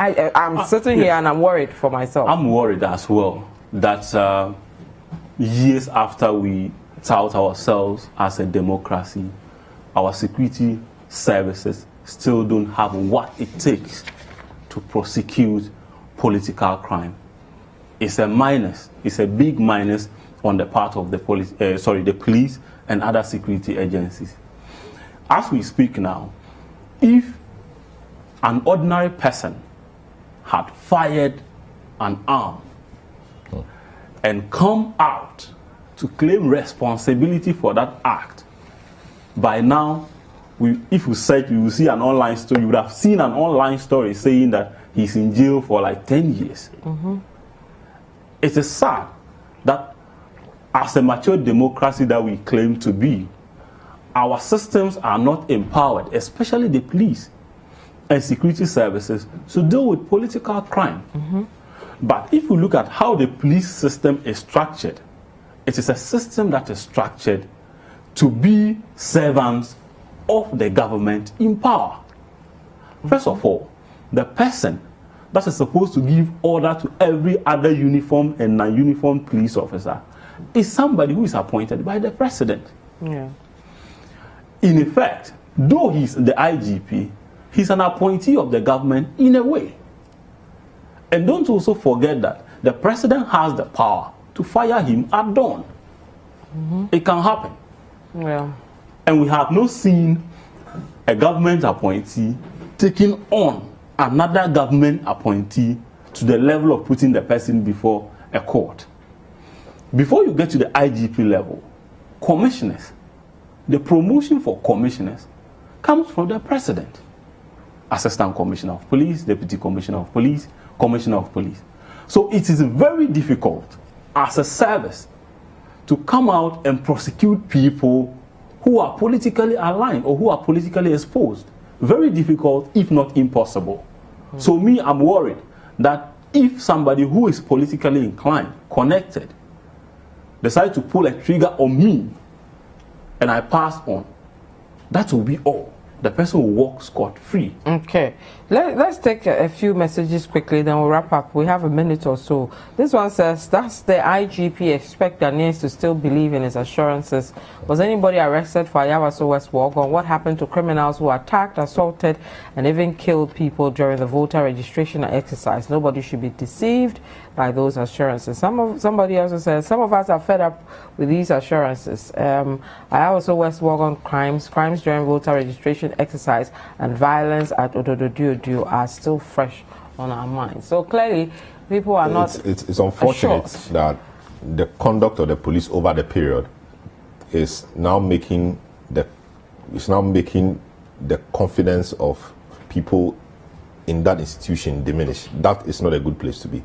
I'm sitting here and I'm worried for myself. I'm worried as well that years after we tout ourselves as a democracy, our security services still don't have what it takes to prosecute political crime. It's a minus. It's a big minus on the part of the police and other security agencies. As we speak now, if an ordinary person had fired an arm and come out to claim responsibility for that act, by now, if you search, you will see an online story. You would have seen an online story saying that he's in jail for like 10 years. It is sad that as a mature democracy that we claim to be, our systems are not empowered, especially the police and security services, to deal with political crime. But if you look at how the police system is structured, it is a system that is structured to be servants of the government in power. First of all, the person that is supposed to give order to every other uniformed and non-uniformed police officer is somebody who is appointed by the president. In effect, though he's the IGP, he's an appointee of the government in a way. And don't also forget that the president has the power to fire him at dawn. It can happen. And we have not seen a government appointee taking on another government appointee to the level of putting the person before a court. Before you get to the IGP level, commissioners, the promotion for commissioners comes from the president. Assistant Commissioner of Police, Deputy Commissioner of Police, Commissioner of Police. So it is very difficult as a service to come out and prosecute people who are politically aligned or who are politically exposed. Very difficult, if not impossible. So me, I'm worried that if somebody who is politically inclined, connected, decide to pull a trigger on me and I pass on, that will be all. The person will walk scot-free. Okay. Let's take a few messages quickly, then we'll wrap up. We have a minute or so. This one says, does the IGP expect Ghanaians to still believe in his assurances? Was anybody arrested for Ayawaso West Wuogon? What happened to criminals who attacked, assaulted, and even killed people during the voter registration exercise? Nobody should be deceived by those assurances. Somebody also says, some of us are fed up with these assurances. Ayawaso West Wuogon crimes during voter registration exercise and violence at Odododio are still fresh on our minds. So clearly, people are not. It's unfortunate that the conduct of the police over the period is now making the confidence of people in that institution diminish. That is not a good place to be.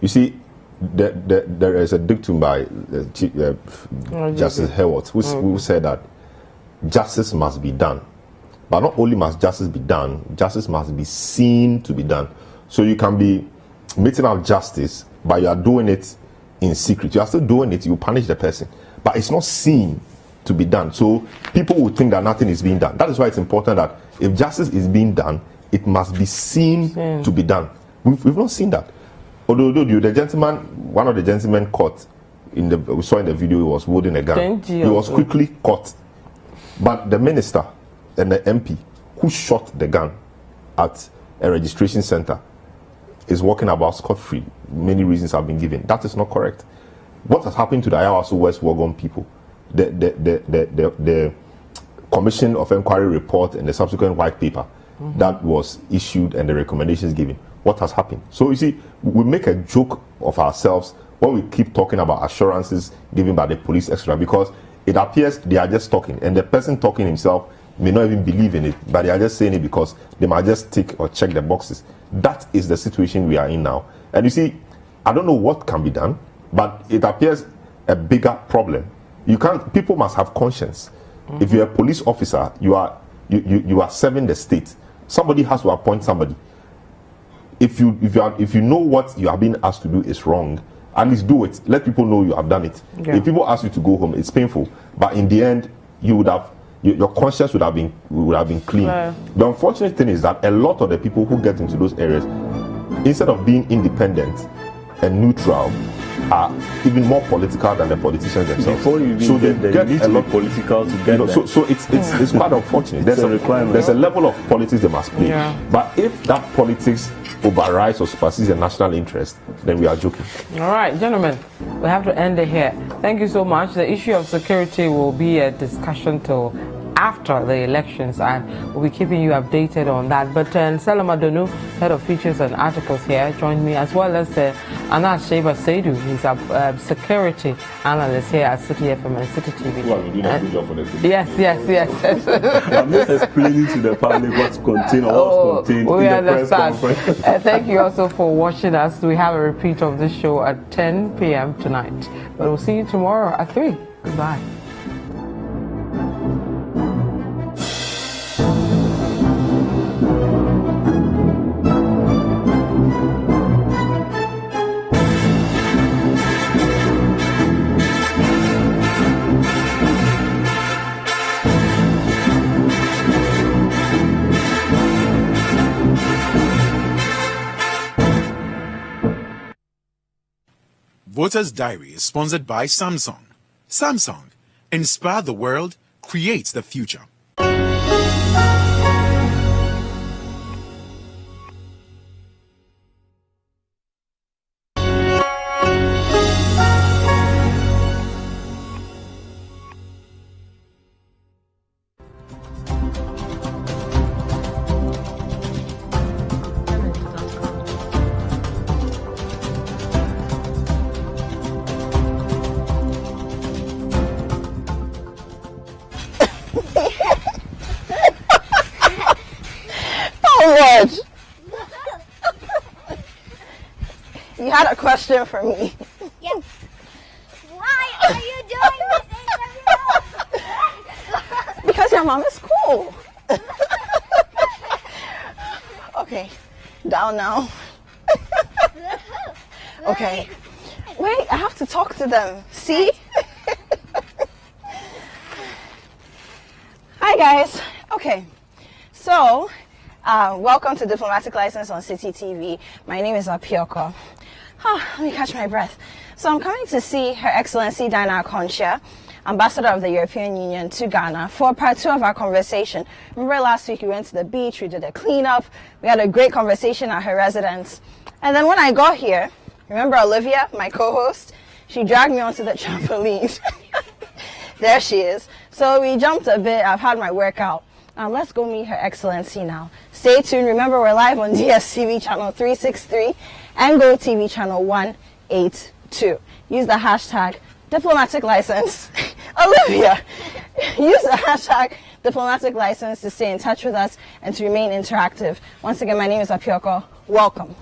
You see, there is a dictum by Justice Hewlett who said that justice must be done. But not only must justice be done, justice must be seen to be done. So you can be meting out justice, but you are doing it in secret. You are still doing it, you punish the person, but it's not seen to be done. So people will think that nothing is being done. That is why it's important that if justice is being done, it must be seen to be done. We've not seen that. Although the gentleman, one of the gentlemen caught, we saw in the video, he was holding a gun. He was quickly caught. But the minister and the MP who shot the gun at a registration center is walking about scot-free. Many reasons have been given. That is not correct. What has happened to the Ayawaso West Wuogon people? The Commission of Inquiry report and the subsequent white paper that was issued and the recommendations given. What has happened? So you see, we make a joke of ourselves when we keep talking about assurances given by the police, etc., because it appears they are just talking, and the person talking himself may not even believe in it, but they are just saying it because they might just tick or check the boxes. That is the situation we are in now. And you see, I don't know what can be done, but it appears a bigger problem. People must have conscience. If you're a police officer, you are serving the state. Somebody has to appoint somebody. If you know what you are being asked to do is wrong, at least do it. Let people know you have done it. If people ask you to go home, it's painful, but in the end, your conscience would have been clean. The unfortunate thing is that a lot of the people who get into those areas instead of being independent and neutral, are even more political than the politicians themselves. Before you even get there, you need to be political to get there. So it's quite unfortunate. There's a requirement. There's a level of politics they must play. Yeah. But if that politics overrides or supersedes the national interest, then we are joking. All right, gentlemen, we have to end it here. Thank you so much. The issue of security will be a discussion till after the elections, and we'll be keeping you updated on that. But Salama Donu, head of features and articles here, joined me, as well as Anas Sheba Seidu. He's a security analyst here at Citi FM and Citi TV. Well, we did a good job for this. Yes. I'm just explaining to the public what's contained or what's contained we in the press understand. conference. Thank you also for watching us. We have a repeat of this show at 10 p.m. tonight. But we'll see you tomorrow at 3. Goodbye. Voter's Diary is sponsored by Samsung. Samsung, inspire the world, create the future. You had a question for me. Yes. Why are you doing this interview? Because your mom is cool. Okay, down now. Okay. Wait, I have to talk to them. See? Hi guys. Okay. So, welcome to Diplomatic License on Citi TV. My name is Apioko. Let me catch my breath. So I'm coming to see Her Excellency Diana Concha, Ambassador of the European Union to Ghana, for part 2 of our conversation. Remember last week we went to the beach, we did a cleanup, we had a great conversation at her residence. And then when I got here, remember Olivia, my co-host? She dragged me onto the trampoline. There she is. So we jumped a bit, I've had my workout. Let's go meet Her Excellency now. Stay tuned. Remember, we're live on DSTV channel 363 and Go TV channel 182. Use the hashtag diplomatic license. Olivia, use the hashtag diplomatic license to stay in touch with us and to remain interactive. Once again, my name is Apioko. Welcome.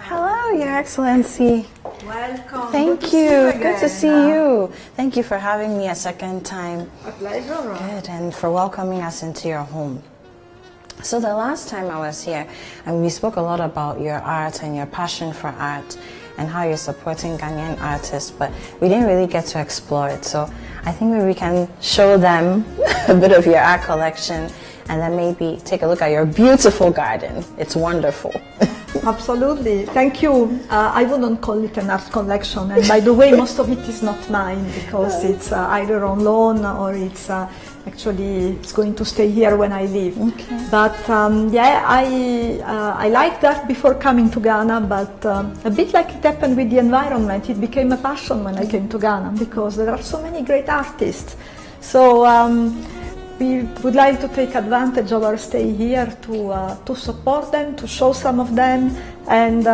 Hello, Your Excellency. Welcome. Thank you. Good to see you. Thank you for having me a second time. A pleasure. Good, and for welcoming us into your home. So the last time I was here, and we spoke a lot about your art and your passion for art and how you're supporting Ghanaian artists, but we didn't really get to explore it. So I think maybe we can show them a bit of your art collection and then maybe take a look at your beautiful garden. It's wonderful. Absolutely. Thank you. I wouldn't call it an art collection. And by the way, most of it is not mine because it's either on loan or it's actually it's going to stay here when I leave. Okay. But yeah, I liked that before coming to Ghana, but a bit like it happened with the environment, it became a passion when I came to Ghana because there are so many great artists. So we would like to take advantage of our stay here to support them, to show some of them, and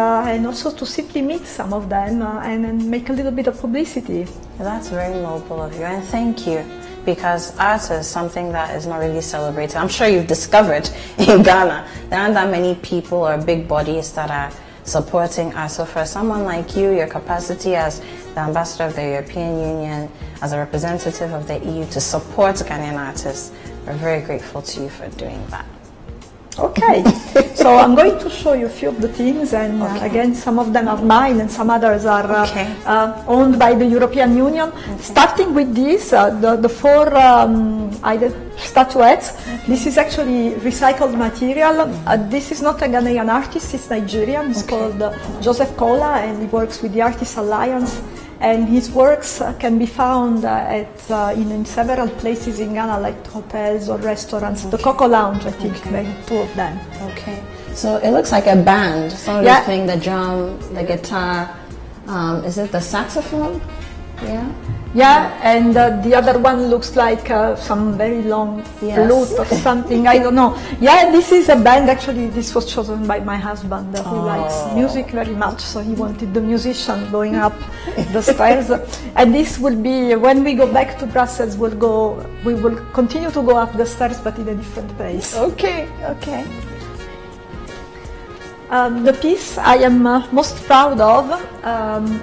also to simply meet some of them and make a little bit of publicity. That's very noble of you, and thank you, because art is something that is not really celebrated. I'm sure you've discovered in Ghana there aren't that many people or big bodies that are supporting us. So for someone like you, your capacity as the ambassador of the European Union, as a representative of the EU to support Ghanaian artists, we're very grateful to you for doing that. Okay, so I'm going to show you a few of the things, and again, some of them are mine and some others are owned by the European Union. Starting with this, the four either statuettes. This is actually recycled material. This is not a Ghanaian artist, it's Nigerian. It's called Joseph Kola, and he works with the Artists Alliance. And his works can be found in several places in Ghana, like hotels or restaurants. The Coco Lounge, I think, there are two of them. Okay. So it looks like a band. Somebody's playing the drum, the guitar. Is it the saxophone? Yeah. Yeah, and the other one looks like some very long flute or something, I don't know. Yeah, this is a band, actually this was chosen by my husband who likes music very much, so he wanted the musician going up the stairs. And this will be, when we go back to Brussels, we will continue to go up the stairs but in a different pace. Okay, okay. The piece I am most proud of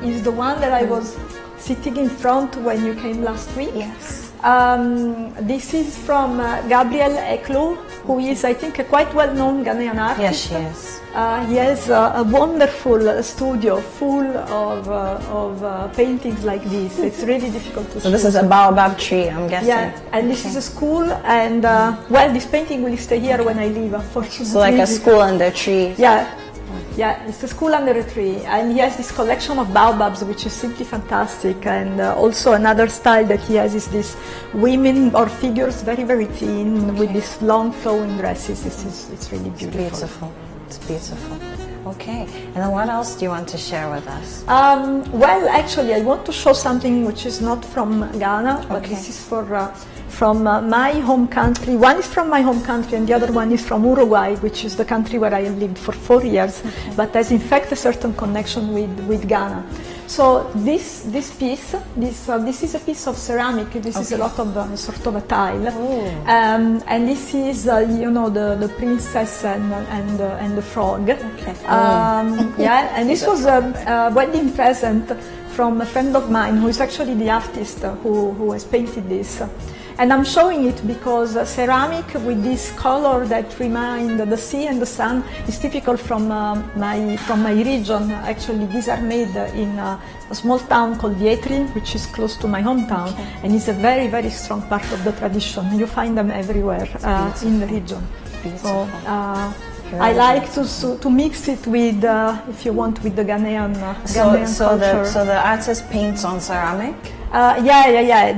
is the one that I was sitting in front when you came last week. Yes. This is from Gabriel Eklu, who is, I think, a quite well-known Ghanaian artist. Yes, she is. He has a wonderful studio full of paintings like this. It's really difficult to see. So this is a baobab tree, I'm guessing. Yeah, and this is a school, and well, this painting will stay here when I leave, unfortunately. So like a school under trees. Yeah. Yeah, it's a school under a tree, and he has this collection of baobabs, which is simply fantastic. And also another style that he has is this women or figures, very, very thin, with these long flowing dresses. It's really beautiful. It's beautiful. It's beautiful. Okay, and then what else do you want to share with us? Well, actually, I want to show something which is not from Ghana, but this is from my home country. One is from my home country and the other one is from Uruguay, which is the country where I have lived for 4 years, but has in fact a certain connection with Ghana. So this piece, this is a piece of ceramic. This is a lot of sort of a tile, and this is the princess and the frog. Yeah, and this was a wedding present from a friend of mine who is actually the artist who has painted this. And I'm showing it because ceramic with this color that remind the sea and the sun is typical from my region. Actually, these are made in a small town called Vietri, which is close to my hometown, and it's a very, very strong part of the tradition. You find them everywhere in the region. So I like to mix it with, if you want, with the Ghanaian culture. So the artist paints on ceramic? Yeah.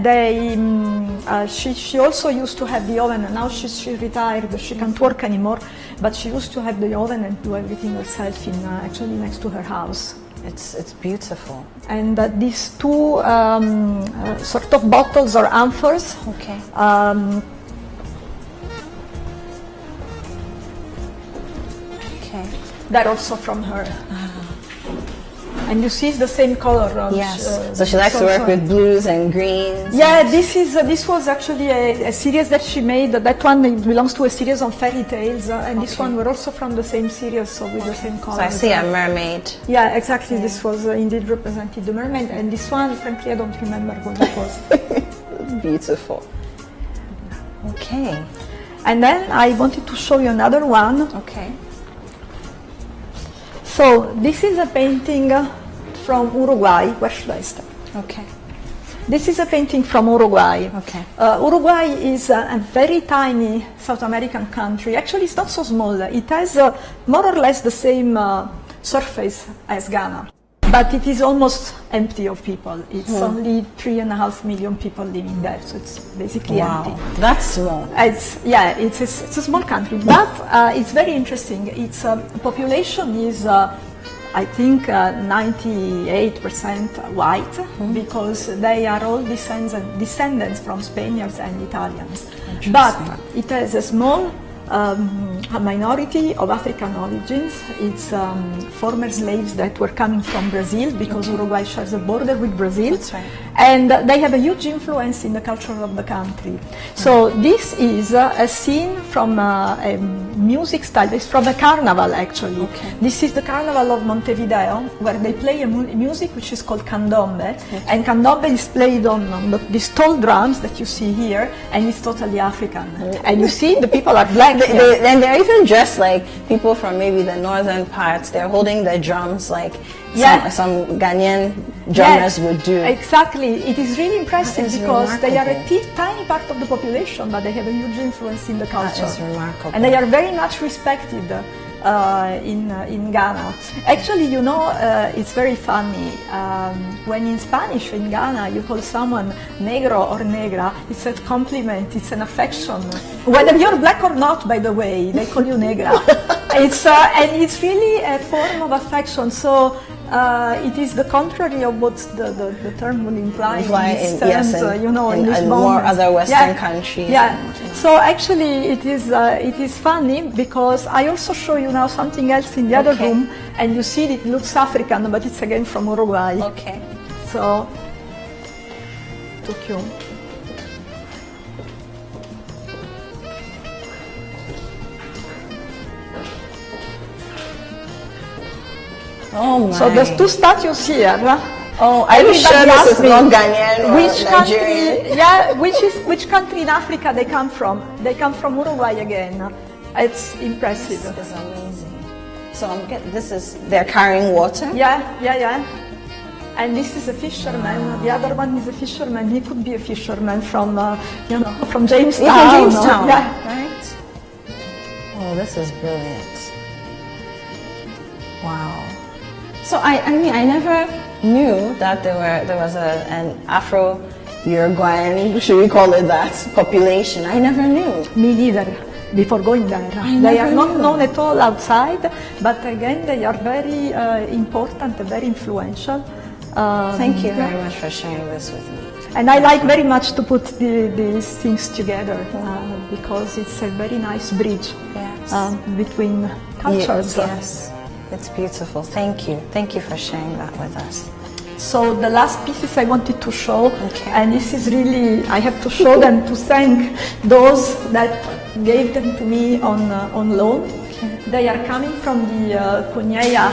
She also used to have the oven, and now she's retired. She can't work anymore, but she used to have the oven and do everything herself actually next to her house. It's beautiful. And these two sort of bottles or amphors. Okay. They're also from her. And you see it's the same color. Yes. So she likes to work with blues and greens. Yeah, this was actually a series that she made. That one belongs to a series on fairy tales, and this one were also from the same series, so with the same color. So I see a mermaid. Yeah, exactly. Yeah. This was indeed represented the mermaid, and this one, frankly, I don't remember what it was. Beautiful. Okay. And then I wanted to show you another one. Okay. So this is a painting from Uruguay. Where should I start? Okay. This is a painting from Uruguay. Okay. Uruguay is a very tiny South American country. Actually, it's not so small. It has more or less the same surface as Ghana, but it is almost empty of people. It's only 3.5 million people living there, so it's basically empty. That's small. It's a small country, but it's very interesting. Its population is, I think, 98% white, because they are all descendants from Spaniards and Italians. But it has a small a minority of African origins. It's former slaves that were coming from Brazil, because Uruguay shares a border with Brazil. That's right. and they have a huge influence in the culture of the country. So this is a scene from a music style. It's from a carnival, actually. Okay. This is the Carnival of Montevideo, where they play a music which is called candombe, and candombe is played on these tall drums that you see here, and it's totally African. And you see the people are black. And they're even dressed like people from maybe the northern parts. They're holding their drums like some Ghanaian drummers would do. Exactly. It is really impressive That is because they are a remarkable. tiny part of the population, but they have a huge influence in the culture. That is remarkable. And they are very much respected in Ghana. Actually, you know, it's very funny. When in Spanish in Ghana you call someone negro or negra, it's a compliment, it's an affection. Whether you're black or not, by the way, they call you negra. And it's really a form of affection. So it is the contrary of what the term would imply in these terms, you know, in these more moments. other Western countries. Yeah. So actually, it is funny because I also show you now something else in the other room, and you see it looks African, but it's again from Uruguay. Okay. So, Tokyo. Oh my. So there's two statues here. Oh, are you sure Everybody this asks is me, not Ghanaian or which Nigerian? country? Yeah, which country in Africa they come from? They come from Uruguay again. It's impressive. This is amazing. So they're carrying water? Yeah. And this is a fisherman. The other one is a fisherman. He could be a fisherman from, from Jamestown. Yeah, from Jamestown. Yeah. Right? Oh, this is brilliant. Wow. So I mean, I never knew that there was an Afro-Uruguayan, should we call it that, population. I never knew. Me neither. Before going there, they are not known at all outside, but again, they are very important and very influential. Thank you very much for sharing this with me. And I like very much to put these things together because it's a very nice bridge between cultures. Yes, it's beautiful. Thank you. Thank you for sharing that with us. So the last pieces I wanted to show, and this is really, I have to show them to thank those that gave them to me on loan. They are coming from the Kunyeya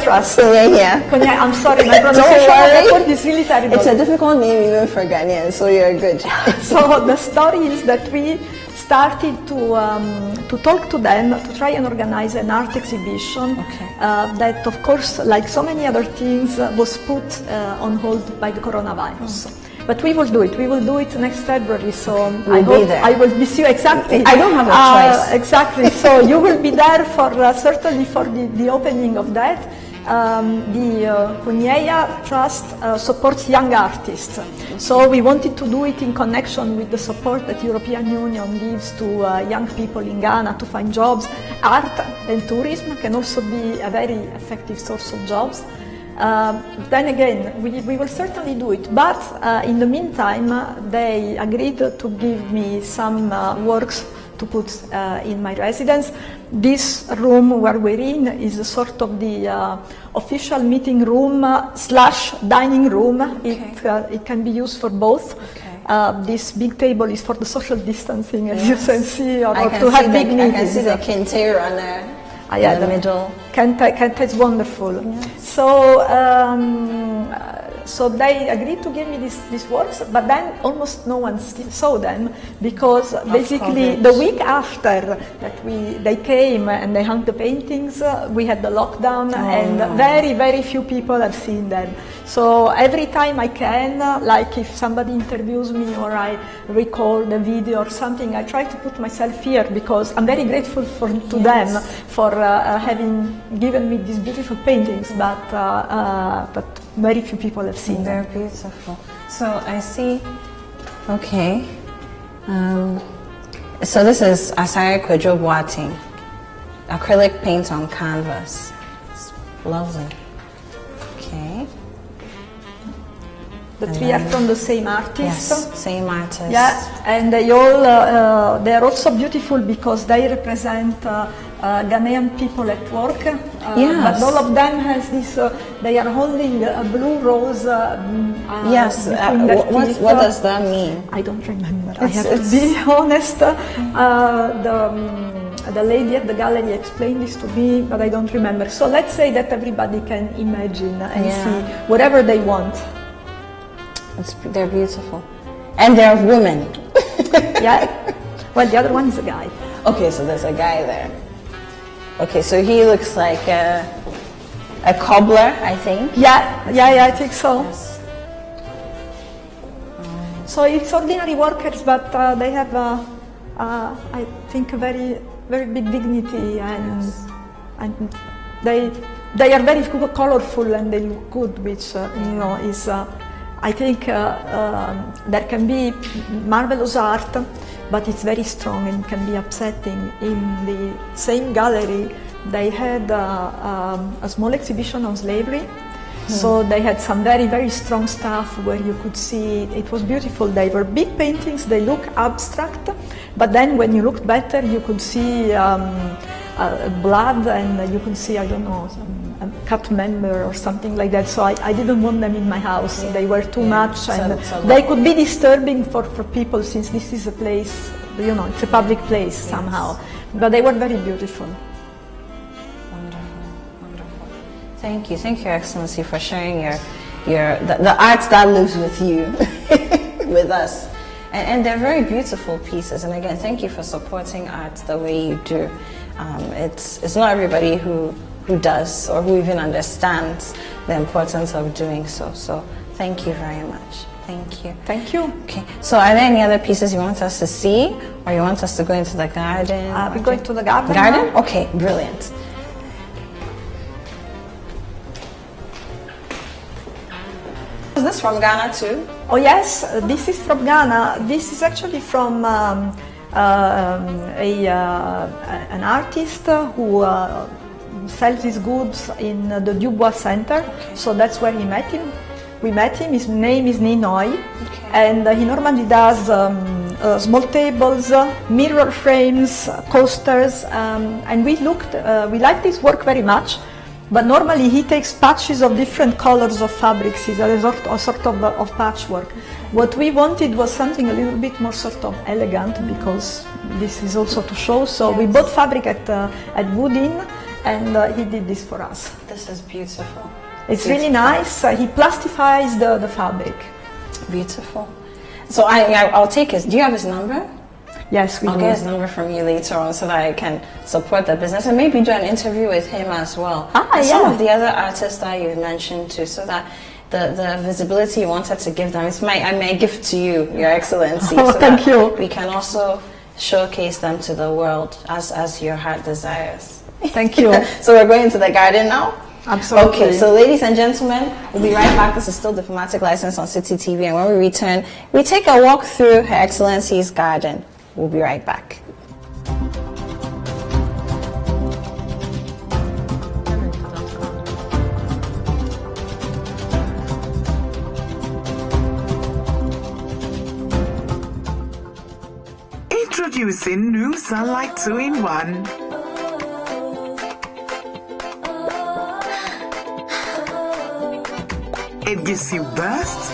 Trust. Kunyeya, I'm sorry, my pronunciation of that word is really terrible. It's a difficult name even for Ghanaians, so you're good. So the story is that we started to talk to them, to try and organize an art exhibition that, of course, like so many other things, was put on hold by the coronavirus. But we will do it. We will do it next February. So I hope I will miss you. Exactly. I don't have a choice. Exactly. So you will be there for certainly for the opening of that. The Kunyeya Trust supports young artists. So we wanted to do it in connection with the support that the European Union gives to young people in Ghana to find jobs. Art and tourism can also be a very effective source of jobs. Then again, we will certainly do it, but in the meantime, they agreed to give me some works to put in my residence. This room where we're in is a sort of the official meeting room / dining room. It can be used for both. This big table is for the social distancing, as you can see, or to have big meetings. I can see the kente runner. In the middle. Kenta is wonderful. Yes. So they agreed to give me these works, but then almost no one saw them because basically the week after that they came and they hung the paintings, we had the lockdown and very, very few people have seen them. So every time I can, like if somebody interviews me or I record a video or something, I try to put myself here because I'm very grateful to them for having given me these beautiful paintings, but very few people have seen They're them. beautiful. So I see, so this is Asare Kwadwo Boateng, acrylic paint on canvas. It's lovely. Okay. The three are from the same artist. Yes, same artist. Yeah, and they all they are also beautiful because they represent Ghanaian people at work. Yes. But all of them has this. They are holding a blue rose. Yes. Between their teeth. What does that mean? I don't remember. I have to be honest. The lady at the gallery explained this to me, but I don't remember. So let's say that everybody can imagine and see whatever they want. They're beautiful. And they're women. Yeah. Well, the other one is a guy. Okay, so there's a guy there. Okay, so he looks like a cobbler, I think. Yeah, I think so. So it's ordinary workers, but they have, I think, a very, very big dignity, and they are very colorful and they look good, which is. I think there can be marvelous art, but it's very strong and can be upsetting. In the same gallery, they had a small exhibition on slavery. So they had some very, very strong stuff where you could see, it was beautiful. They were big paintings, they look abstract, but then when you looked better, you could see blood, and you could see, I don't know, a cut member or something like that. So I didn't want them in my house. They were too much, and they could be disturbing for people, since this is a place, it's a public place somehow. But they were very beautiful. Thank you, Your Excellency, for sharing the art that lives with you, with us, and they're very beautiful pieces. And again, thank you for supporting art the way you do. It's not everybody who does or who even understands the importance of doing so. So thank you very much. Thank you. Thank you. Okay. So are there any other pieces you want us to see, or you want us to go into the garden? We're going to the garden. Garden? Okay, brilliant. Is this from Ghana too? Oh yes, this is from Ghana. This is actually from an artist who sells his goods in the Dubois Center. Okay. So that's where we met him. His name is Ninoy, and he normally does small tables, mirror frames, coasters, and we liked his work very much. But normally he takes patches of different colors of fabrics. It's a sort of patchwork. What we wanted was something a little bit more sort of elegant, because this is also to show. So we bought fabric at Wood Inn, and he did this for us. This is beautiful. It's really nice. He plastifies the fabric. Beautiful. So I'll take his. Do you have his number? Yes, I'll get his number from you later on so that I can support the business and maybe do an interview with him as well. Some of the other artists that you mentioned too, so that the visibility you wanted to give them, I may give to you, Your Excellency. Oh, so thank you. We can also showcase them to the world as your heart desires. Thank you. So we're going to the garden now? Absolutely. Okay, so ladies and gentlemen, we'll be right back. This is still Diplomatic License on Citi TV, and when we return, we take a walk through Her Excellency's garden. We'll be right back. Introducing new Sunlight 2-in-1. It gives you burst